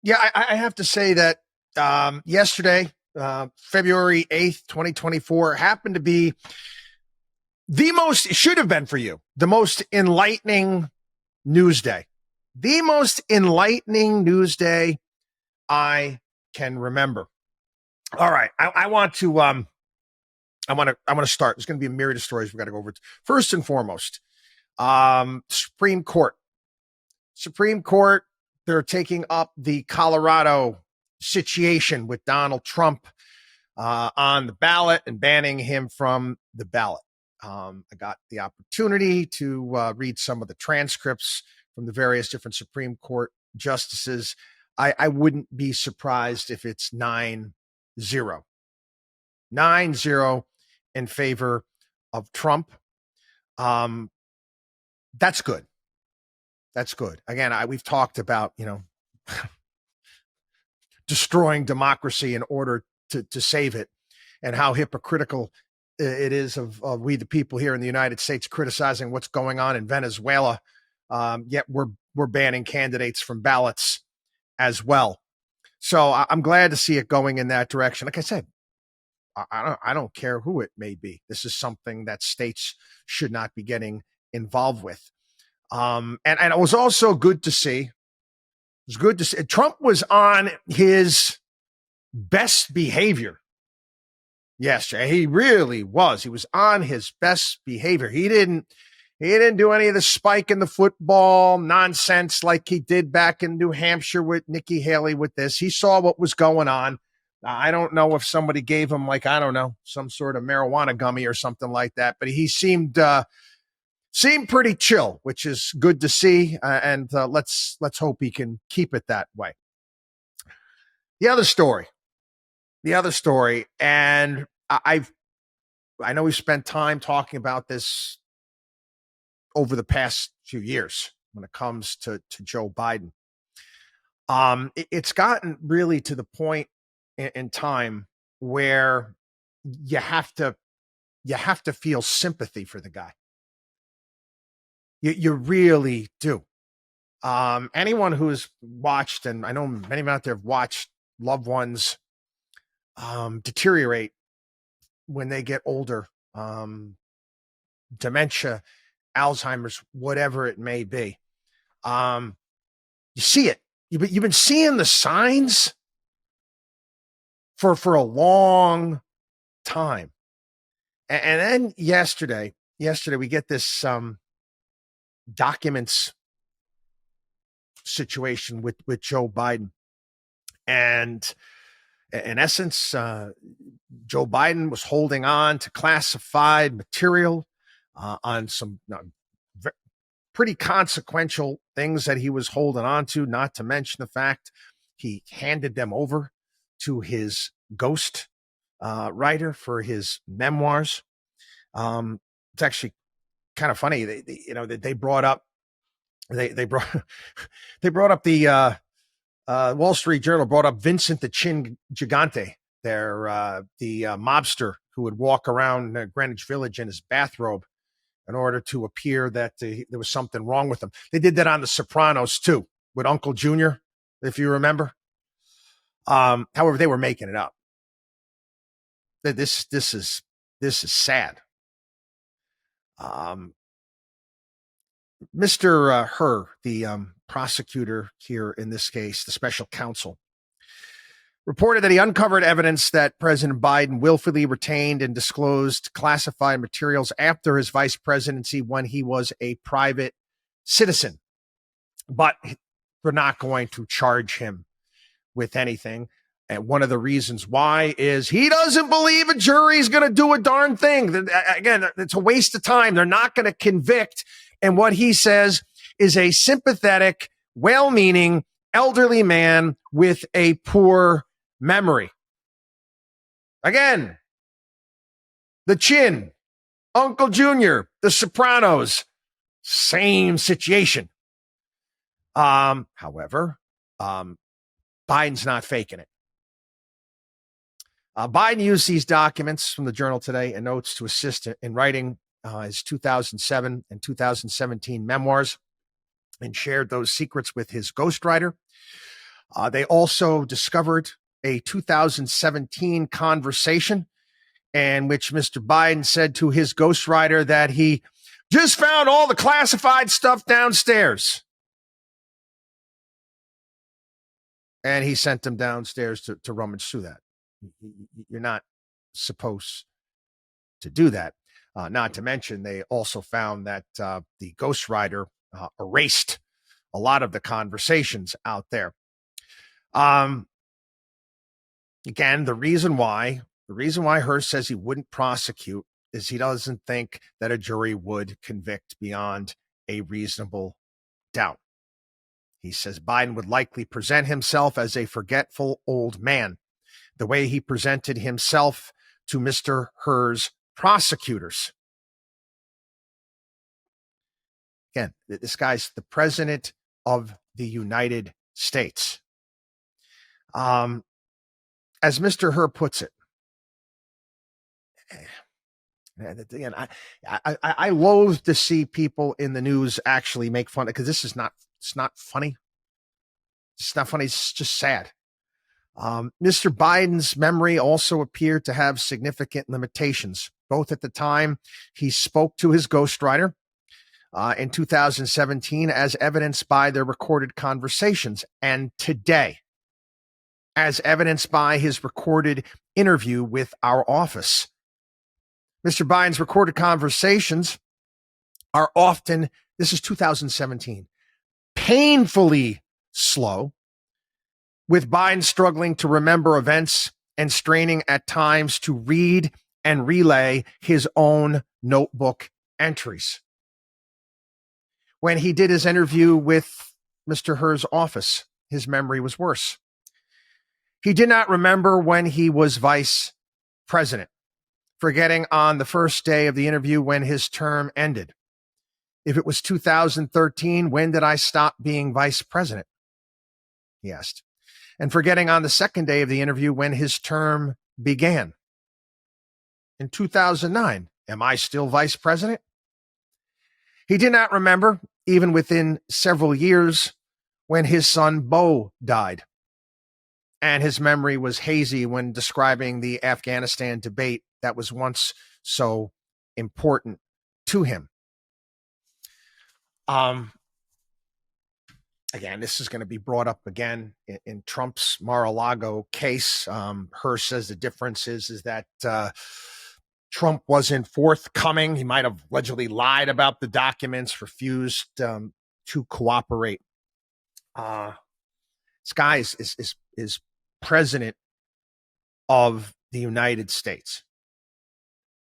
Yeah, I have to say that yesterday, February 8th, 2024, happened to be the most, it should have been for you, the most enlightening news day. The most enlightening news day I can remember. All right, I want to start. There's going to be a myriad of stories we've got to go over. First and foremost, Supreme Court. Supreme Court, they're taking up the Colorado situation with Donald Trump on the ballot and banning him from the ballot. I got the opportunity to read some of the transcripts from the various different Supreme Court justices. I wouldn't be surprised if it's 9-0. 9-0 in favor of Trump. That's good. That's good. Again, we've talked about, destroying democracy in order to save it, and how hypocritical it is of we the people here in the United States criticizing what's going on in Venezuela, yet we're banning candidates from ballots as well. So I'm glad to see it going in that direction. Like I said, I don't care who it may be. This is something that states should not be getting involved with. And it was also good to see. It was good to see Trump was on his best behavior yesterday. He really was. He was on his best behavior. He didn't do any of the spike in the football nonsense like he did back in New Hampshire with Nikki Haley with this. He saw what was going on. I don't know if somebody gave him, some sort of marijuana gummy or something like that, but he seemed pretty chill, which is good to see. And let's hope he can keep it that way. The other story, and I know we've spent time talking about this over the past few years when it comes to Joe Biden. It's gotten really to the point in time where you have to feel sympathy for the guy. You really do. Anyone who's watched, and I know many out there have watched loved ones deteriorate when they get older, dementia, Alzheimer's, whatever it may be. You see it. You've been seeing the signs for a long time. And then yesterday we get this documents situation with Joe Biden. And in essence, Joe Biden was holding on to classified material on some pretty consequential things that he was holding on to, not to mention the fact he handed them over to his ghost writer for his memoirs. It's actually kind of funny. They brought up the Wall Street Journal brought up Vincent the Chin Gigante, the mobster who would walk around Greenwich Village in his bathrobe in order to appear that there was something wrong with him. They did that on The Sopranos too, with Uncle Junior, if you remember. However, they were making it up. This is sad. Mr. Herr, the prosecutor here in this case, the special counsel, reported that he uncovered evidence that President Biden willfully retained and disclosed classified materials after his vice presidency when he was a private citizen. But we're not going to charge him with anything. And one of the reasons why is he doesn't believe a jury's going to do a darn thing. Again, it's a waste of time. They're not going to convict. And what he says is a sympathetic, well-meaning, elderly man with a poor memory. Again, the Chin, Uncle Junior, The Sopranos, same situation. However, Biden's not faking it. Biden used these documents from the Journal today and notes to assist in writing his 2007 and 2017 memoirs and shared those secrets with his ghostwriter. They also discovered a 2017 conversation in which Mr. Biden said to his ghostwriter that he just found all the classified stuff downstairs. And he sent them downstairs to rummage through that. You're not supposed to do that. Not to mention, they also found that the ghostwriter erased a lot of the conversations out there. Again, the reason why Hearst says he wouldn't prosecute is he doesn't think that a jury would convict beyond a reasonable doubt. He says Biden would likely present himself as a forgetful old man, the way he presented himself to Mr. Hearst's prosecutors. Again, this guy's the president of the United States. As Mr. Hearst puts it, again, I loathe to see people in the news actually make fun of, because it's not funny. It's not funny. It's just sad. Mr. Biden's memory also appeared to have significant limitations, both at the time he spoke to his ghostwriter in 2017, as evidenced by their recorded conversations, and today, as evidenced by his recorded interview with our office. Mr. Biden's recorded conversations are often, this is 2017, painfully slow, with Biden struggling to remember events and straining at times to read and relay his own notebook entries. When he did his interview with Mr. Hearst's office, his memory was worse. He did not remember when he was vice president, forgetting on the first day of the interview when his term ended. If it was 2013, when did I stop being vice president? He asked. And forgetting on the second day of the interview when his term began. In 2009, am I still vice president? He did not remember, even within several years, when his son Beau died. And his memory was hazy when describing the Afghanistan debate that was once so important to him. Again, this is going to be brought up again in Trump's Mar-a-Lago case. Hearst says the difference is that Trump wasn't forthcoming. He might have allegedly lied about the documents, refused to cooperate. This guy is president of the United States.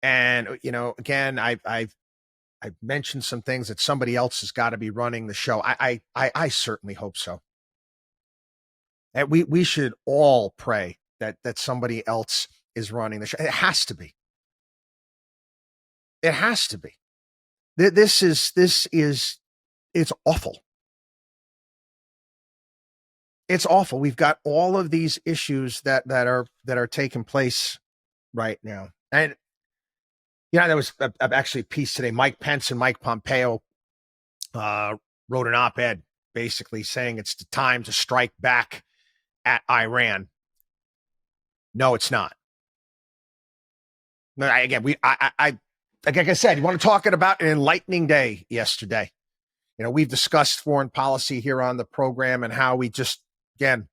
And, you know, again, I've mentioned some things that somebody else has got to be running the show. I certainly hope so. And we should all pray that somebody else is running the show. It has to be. It has to be. This is it's awful. It's awful. We've got all of these issues that are taking place right now. And you know, there was actually a piece today. Mike Pence and Mike Pompeo wrote an op-ed basically saying it's the time to strike back at Iran. No, it's not. Again, like I said, you want to talk about an enlightening day yesterday. You know, we've discussed foreign policy here on the program and how we just, again,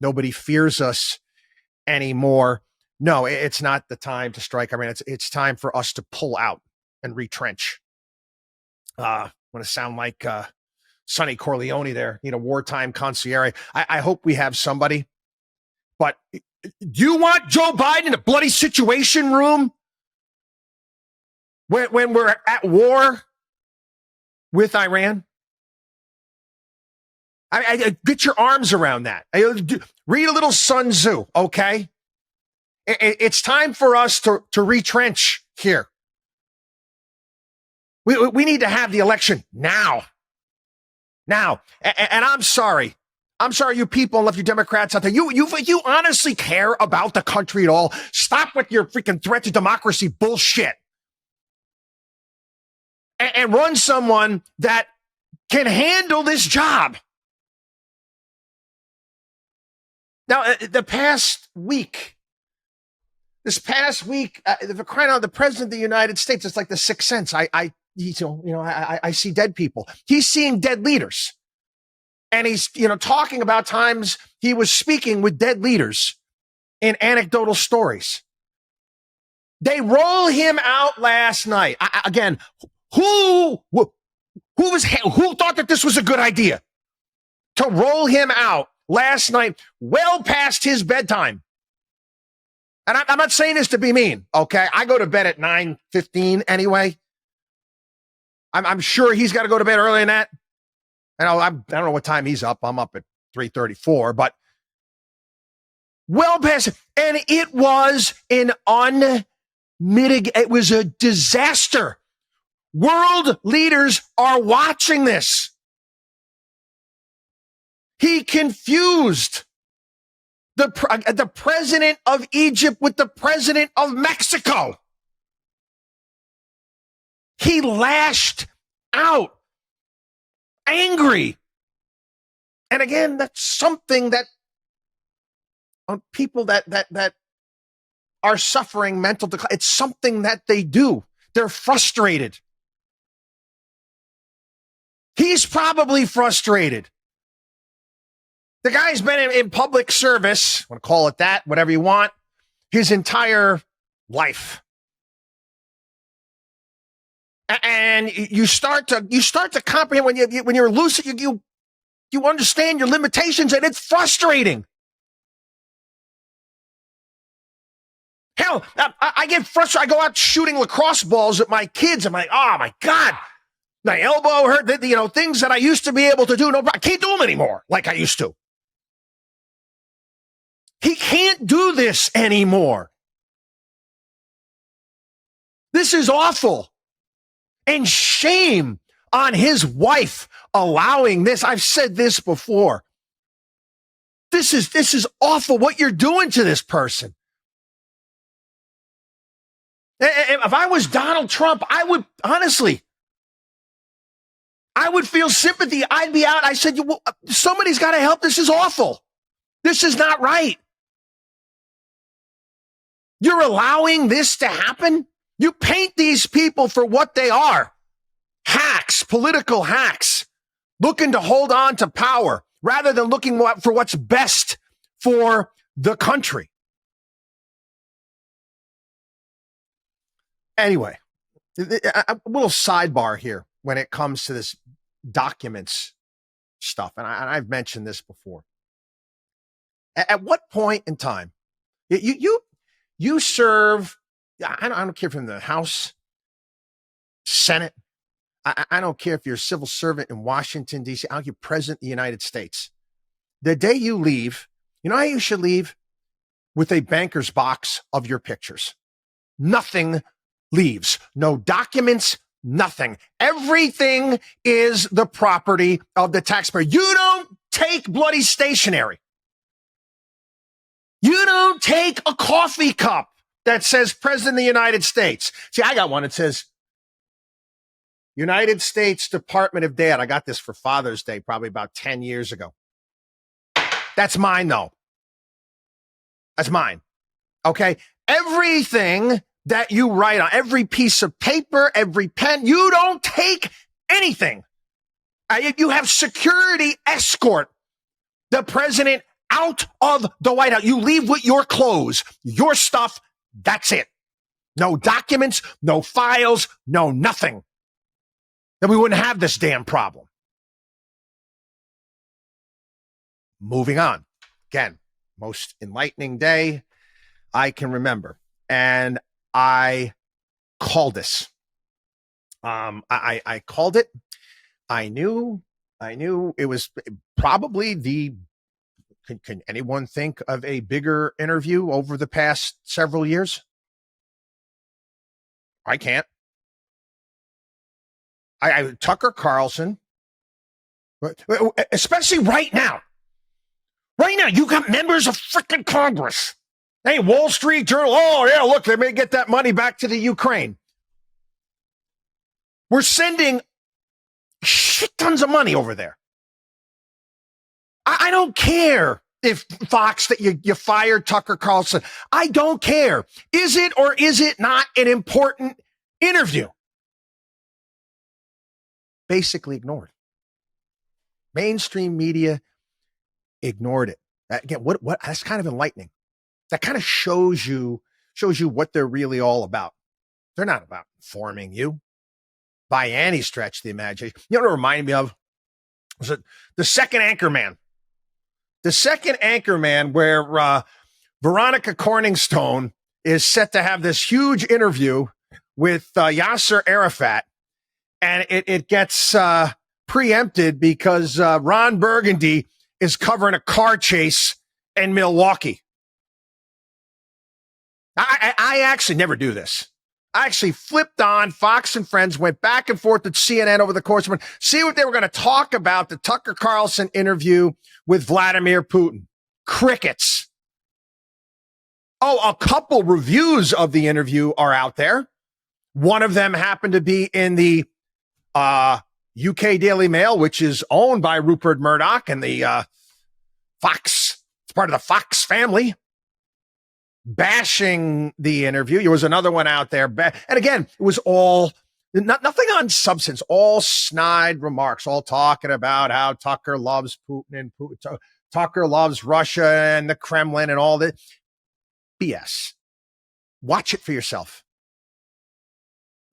nobody fears us anymore. No, it's not the time to strike. I mean, it's time for us to pull out and retrench. Want to sound like Sonny Corleone there, you know, wartime concierge. I hope we have somebody. But do you want Joe Biden in a bloody situation room when we're at war with Iran? I get your arms around that. Read a little Sun Tzu, okay? It's time for us to retrench here. We need to have the election now. Now. And I'm sorry. I'm sorry, you people and left you Democrats out there. You honestly care about the country at all? Stop with your freaking threat to democracy bullshit. And run someone that can handle this job. Now, this past week, for crying out, the president of the United States, it's like the Sixth Sense. I see dead people. He's seeing dead leaders. And he's, talking about times he was speaking with dead leaders in anecdotal stories. They roll him out last night. Again, who thought that this was a good idea to roll him out last night, well past his bedtime? And I'm not saying this to be mean, okay? I go to bed at 9:15 anyway. I'm sure he's got to go to bed early than that. I don't know what time he's up. I'm up at 3:34, but well past it. And it was it was a disaster. World leaders are watching this. He confused the president of Egypt with the president of Mexico. He lashed out, angry. And again, that's something that on people that are suffering mental decline, it's something that they do. They're frustrated. He's probably frustrated. The guy's been in public service, I want to call it that, whatever you want, his entire life. And you start to comprehend when you're lucid, you understand your limitations, and it's frustrating. Hell, I get frustrated. I go out shooting lacrosse balls at my kids. I'm like, oh my God, my elbow hurt. Things that I used to be able to do. No, I can't do them anymore like I used to. He can't do this anymore. This is awful. And shame on his wife allowing this. I've said this before. This is awful what you're doing to this person. If I was Donald Trump, I would feel sympathy. I'd be out. I said, somebody's got to help. This is awful. This is not right. You're allowing this to happen? You paint these people for what they are. Hacks, political hacks, looking to hold on to power rather than looking for what's best for the country. Anyway, a little sidebar here when it comes to this documents stuff. And I've mentioned this before. At what point in time, you serve, I don't care if you're in the House, Senate. I don't care if you're a civil servant in Washington, D.C. I don't care, President of the United States. The day you leave, you know how you should leave? With a banker's box of your pictures. Nothing leaves. No documents, nothing. Everything is the property of the taxpayer. You don't take bloody stationery. You don't take a coffee cup that says President of the United States. See, I got one. It says United States Department of Dad. I got this for Father's Day probably about 10 years ago. That's mine, though. That's mine. Okay? Everything that you write on, every piece of paper, every pen, you don't take anything. You have security escort the president out of the White House. You leave with your clothes, your stuff. That's it. No documents, no files, no nothing. Then we wouldn't have this damn problem. Moving on. Again, most enlightening day I can remember. And I called this. I called it. I knew it was probably can anyone think of a bigger interview over the past several years? I can't. Tucker Carlson, especially right now. Right now, you got members of freaking Congress. Hey, Wall Street Journal. Oh, yeah, look, they may get that money back to the Ukraine. We're sending shit tons of money over there. I don't care if Fox that you fired Tucker Carlson. I don't care. Is it or is it not an important interview? Basically ignored. Mainstream media ignored it. Again, what that's kind of enlightening. That kind of shows you what they're really all about. They're not about informing you by any stretch of the imagination. You know what it reminded me of? Was it the second Anchorman? The second Anchorman, where Veronica Corningstone is set to have this huge interview with Yasser Arafat, and it gets preempted because Ron Burgundy is covering a car chase in Milwaukee. I actually never do this. I actually flipped on Fox and Friends, went back and forth at CNN over the course of it, see what they were going to talk about the Tucker Carlson interview with Vladimir Putin. Crickets. Oh, a couple reviews of the interview are out there. One of them happened to be in the UK Daily Mail, which is owned by Rupert Murdoch and the Fox. It's part of the Fox family. Bashing the interview. There was another one out there. And again, it was all nothing on substance, all snide remarks, all talking about how Tucker loves Putin and Tucker loves Russia and the Kremlin and all that. BS. Watch it for yourself.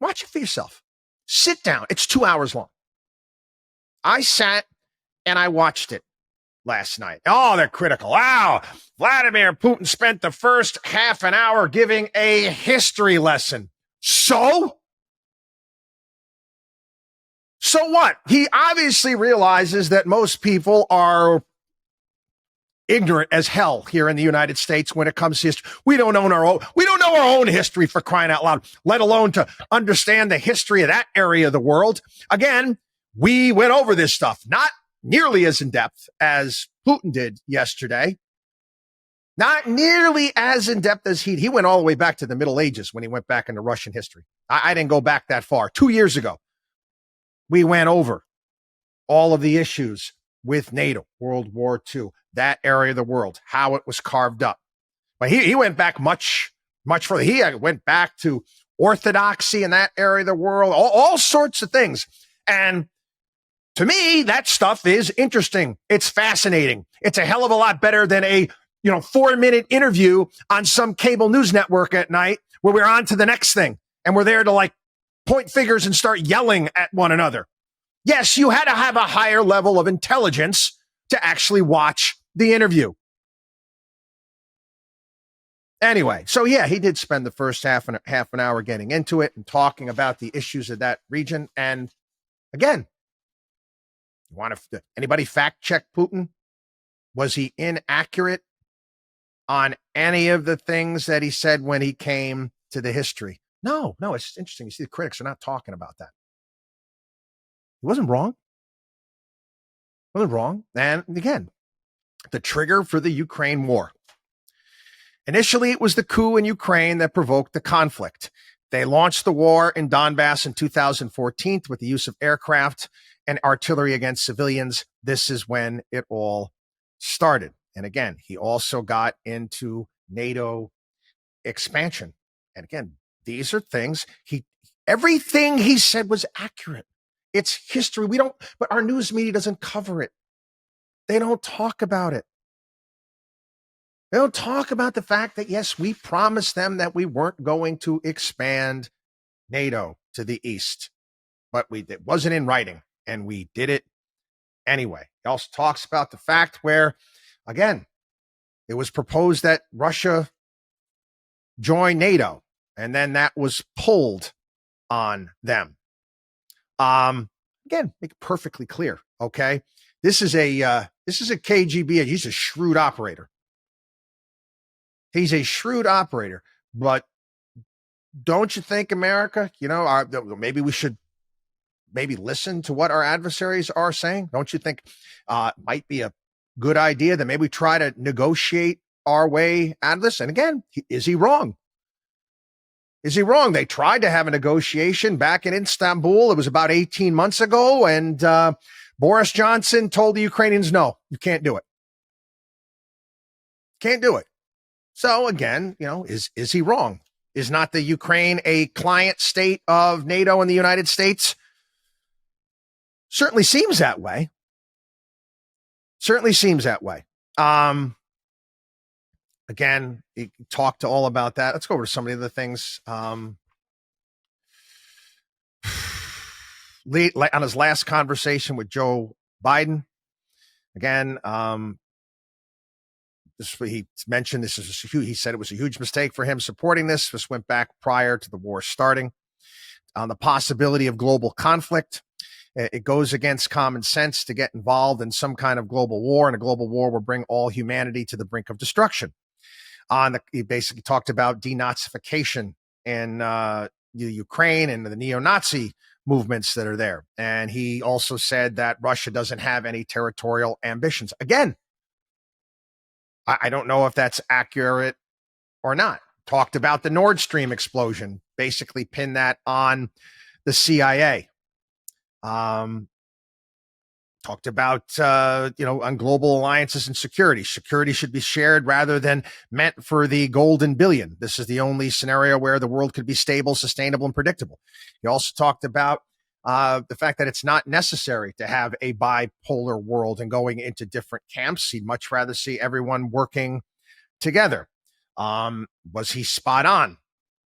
Watch it for yourself. Sit down. It's 2 hours long. I sat and I watched it last night. Oh, they're critical. Wow. Vladimir Putin spent the first half an hour giving a history lesson. So what? He obviously realizes that most people are ignorant as hell here in the United States when it comes to history. We don't know our own history, for crying out loud, let alone to understand the history of that area of the world. Again, we went over this stuff, not nearly as in depth as Putin did yesterday. Not nearly as in depth as he went all the way back to the Middle Ages when he went back into Russian history. I didn't go back that far. 2 years ago, we went over all of the issues with NATO, World War II, that area of the world, how it was carved up. But he went back much further. He went back to orthodoxy in that area of the world, all sorts of things. And to me, that stuff is interesting. It's fascinating. It's a hell of a lot better than a 4-minute interview on some cable news network at night where we're on to the next thing and we're there to point fingers and start yelling at one another. Yes, you had to have a higher level of intelligence to actually watch the interview. Anyway, so yeah, he did spend the first half an hour getting into it and talking about the issues of that region. And again, anybody fact check Putin? Was he inaccurate on any of the things that he said when he came to the history? No, it's interesting. You see, the critics are not talking about that. He wasn't wrong. And again, the trigger for the Ukraine war. Initially, it was the coup in Ukraine that provoked the conflict. They launched the war in Donbass in 2014 with the use of aircraft and artillery against civilians. This is when it all started. And again, he also got into NATO expansion. And again, these are things everything he said was accurate. It's history. But our news media doesn't cover it. They don't talk about it. They don't talk about the fact that, yes, we promised them that we weren't going to expand NATO to the east, but it wasn't in writing, and we did it anyway. He also talks about the fact where, again, it was proposed that Russia join NATO, and then that was pulled on them. Again, make it perfectly clear. Okay, this is a KGB. He's a shrewd operator. He's a shrewd operator, but don't you think, America, maybe we should listen to what our adversaries are saying? Don't you think it might be a good idea that maybe we try to negotiate our way out of this? And again, is he wrong? Is he wrong? They tried to have a negotiation back in Istanbul. It was about 18 months ago, and Boris Johnson told the Ukrainians, no, you can't do it. Can't do it. So again, is he wrong? Is not the Ukraine a client state of NATO and the United States? Certainly seems that way. Certainly seems that way. Again, he talked all about that. Let's go over to some of the other things. On his last conversation with Joe Biden, again, he mentioned this is a huge, he said it was a huge mistake for him supporting this. This went back prior to the war starting. On the possibility of global conflict, it goes against common sense to get involved in some kind of global war, and a global war will bring all humanity to the brink of destruction. He basically talked about denazification in Ukraine and the neo-Nazi movements that are there. And he also said that Russia doesn't have any territorial ambitions. Again, I don't know if that's accurate or not. Talked about the Nord Stream explosion, basically pinned that on the CIA. Talked about, on global alliances and security. Security should be shared rather than meant for the golden billion. This is the only scenario where the world could be stable, sustainable, and predictable. He also talked about the fact that it's not necessary to have a bipolar world and going into different camps. He'd much rather see everyone working together. Was he spot on?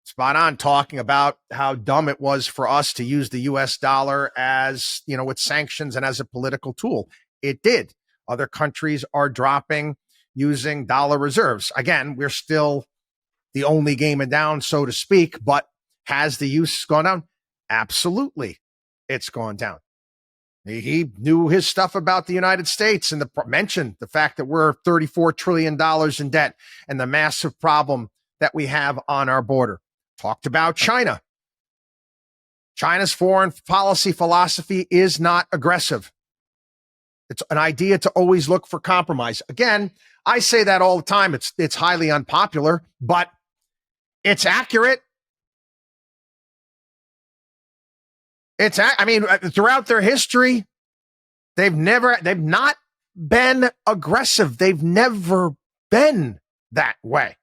Spot on, talking about how dumb it was for us to use the US dollar as, with sanctions and as a political tool. It did. Other countries are dropping using dollar reserves. Again, we're still the only game in down, so to speak, but has the use gone down? Absolutely. It's gone down. He knew his stuff about the United States and mentioned the fact that we're $34 trillion in debt and the massive problem that we have on our border. Talked about China. China's foreign policy philosophy is not aggressive. It's an idea to always look for compromise. Again, I say that all the time. It's highly unpopular, but it's accurate. Throughout their history, they've not been aggressive. They've never been that way.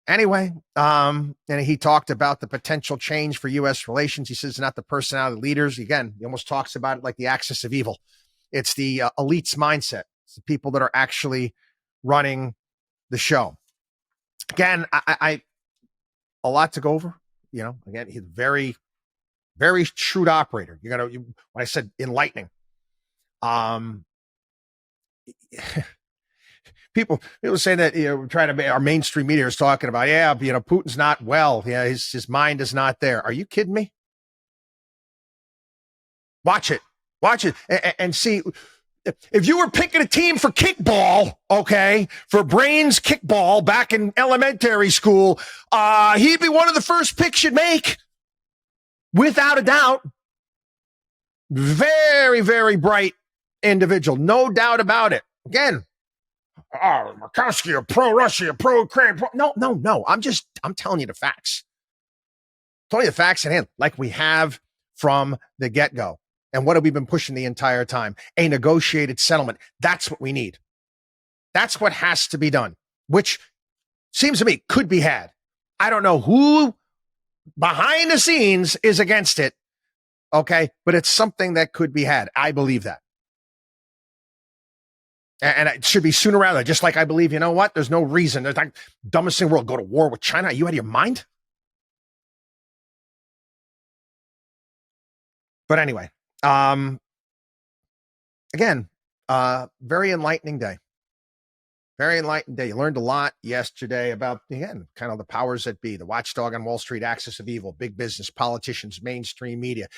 Anyway, and he talked about the potential change for U.S. relations. He says not the personality leaders. Again, he almost talks about it like the axis of evil. It's the elites mindset. It's the people that are actually running the show. Again, I a lot to go over. Again, he's very, very shrewd operator. When I said enlightening, people say that we're trying to. Our mainstream media is talking about, Putin's not well. Yeah, his mind is not there. Are you kidding me? Watch it, and see. If you were picking a team for kickball, for brains kickball back in elementary school, he'd be one of the first picks you'd make, without a doubt. Very, very bright individual, no doubt about it. Again, Markowski, a pro-Russia, pro-Ukraine. No. I'm telling you the facts. Telling you the facts in hand, like we have from the get-go. And what have we been pushing the entire time? A negotiated settlement. That's what we need. That's what has to be done, which seems to me could be had. I don't know who behind the scenes is against it, but it's something that could be had. I believe that. And it should be sooner rather. Just like I believe, there's no reason. There's like dumbest thing in the world, go to war with China. Are you out of your mind? But anyway, again, very enlightening day. Very enlightened day. You learned a lot yesterday about, again, kind of the powers that be, the watchdog on Wall Street, axis of evil, big business, politicians, mainstream media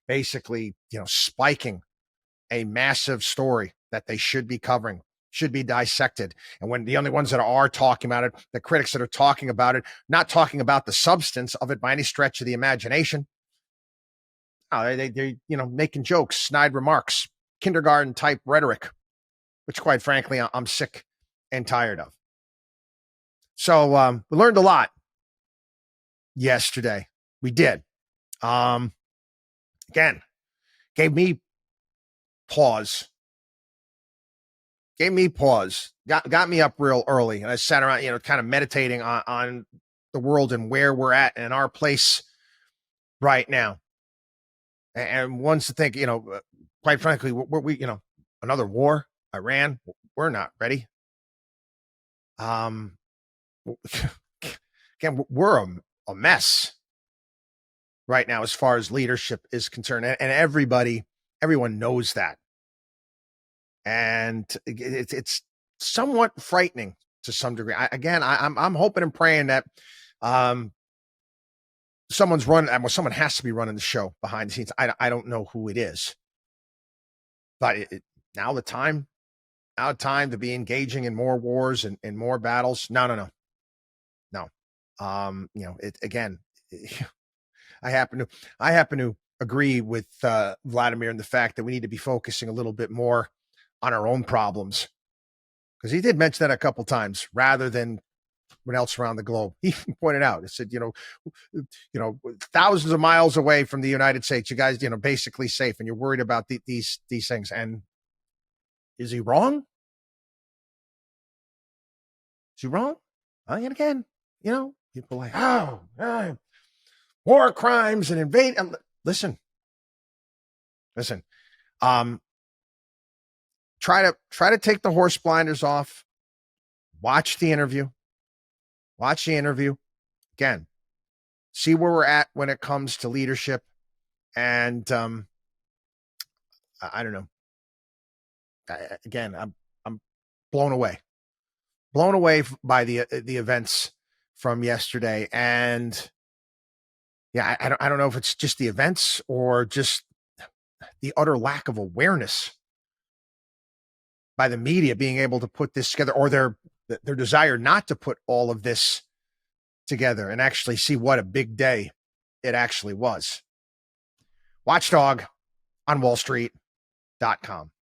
basically, spiking a massive story that they should be covering, should be dissected. And when the only ones that are talking about it, the critics that are talking about it, not talking about the substance of it by any stretch of the imagination. They're making jokes, snide remarks, kindergarten type rhetoric, which quite frankly, I'm sick and tired of. So we learned a lot yesterday. We did. Again, gave me pause gave me pause, got me up real early, and I sat around, kind of meditating on the world and where we're at and our place right now. And one's to think, quite frankly, we another war, Iran, we're not ready. Again, we're a mess right now as far as leadership is concerned, and everyone knows that, and it's somewhat frightening to some degree. I'm hoping and praying that someone has to be running the show behind the scenes. I don't know who it is, but now the time to be engaging in more wars and more battles. No. Again, I happen to agree with Vladimir in the fact that we need to be focusing a little bit more on our own problems, because he did mention that a couple times rather than what else around the globe. He pointed out, he said, thousands of miles away from the United States, you guys, basically safe, and you're worried about these things. And is he wrong? Is he wrong? And again, people like, war crimes and invade. Listen. Try to take the horse blinders off. Watch the interview. Again. See where we're at when it comes to leadership. And I don't know. Again, I'm blown away by the events from yesterday. And yeah, I don't know if it's just the events or just the utter lack of awareness by the media being able to put this together, or their desire not to put all of this together and actually see what a big day it actually was. WatchDog on WallStreet.com.